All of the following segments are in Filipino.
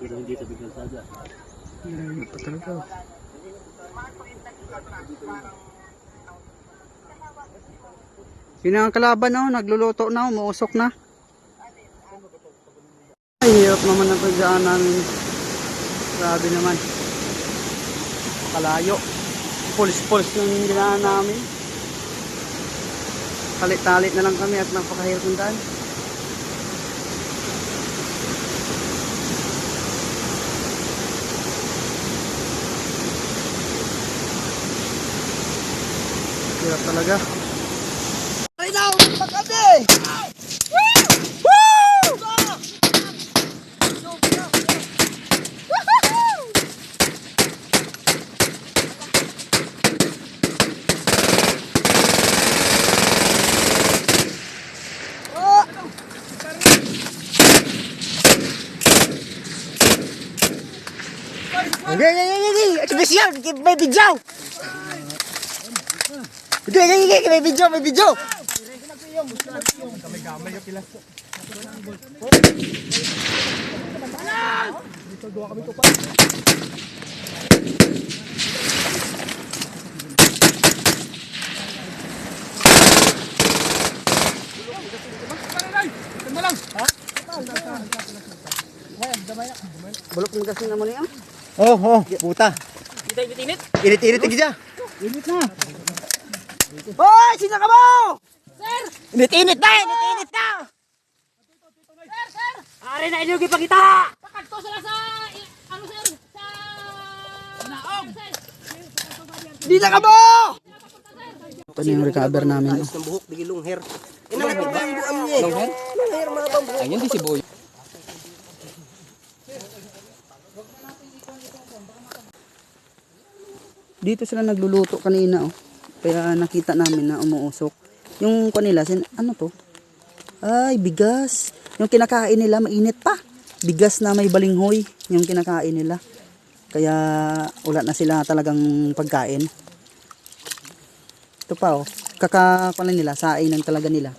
Pero hindi tabi kalsada. Hindi pa talaga. Yun ang kalaban, oh, nagluluto na, umuusok na. Ay, hirap naman ang pagdaan namin. Grabe naman. Kalayo. Pulis-pulis yung ginaan namin. Talit-talit na lang kami at napakahirap ng daan. Hirap talaga. Ay daw! Pagkati! Okay, special, may video. Okay, may video. Bulok mo kasi naman yan. Oh, puta. Init. Init tigja. Init na. Hoy, sino ka mo? Sir! Init na! Sir! Ari na inyong ipakita! Pakat ko sila sa, ano sir, sa... Naong! Di na ka mo! Ito na yung recover namin. Ayos ng buhok, di long hair. Inalapit ba yung buam niya? Long hair? Long hair, mabang buhok. Ayun di si Boy. Dito sila nagluluto kanina, oh. Kaya nakita namin na umuusok. Yung kanila, ano to? Ay, bigas. Yung kinakain nila, mainit pa. Bigas na may balinghoy, yung kinakain nila. Kaya wala na sila talagang pagkain. Ito pa, oh. Kakapala nila, saing lang talaga nila.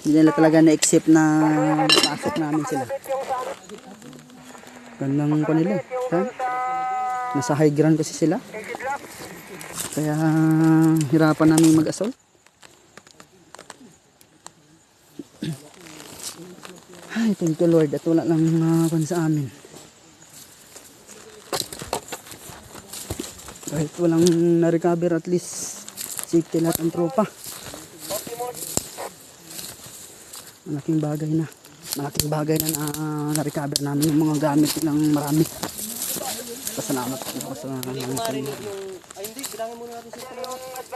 Hindi nila talaga na-accept na pasok namin sila. Gandang kanila, ha? Nasa high ground kasi sila. Kaya hirapan namin mag-asol. Ay, thank you Lord. At wala lang pan sa amin. Kahit walang na-recover, at least safety lahat ang tropa. Malaking bagay na. Malaking bagay na na-recover namin yung mga gamit nilang marami. Pasalamat po sa mga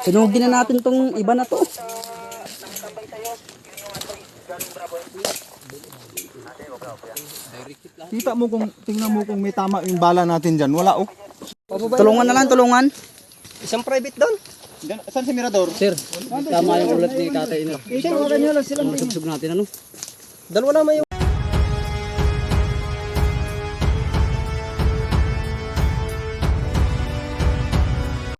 sinugin na natin tong iba na to. Tingnan mo kung may tama yung bala natin dyan. Wala oh. Tulungan na lang, tulungan. Isang private doon. Saan si Mirador? Sir, tama yung ulat ni Tatay. Siyempre, ganyan lang sila. Sugsug natin ano? Dalawa naman yung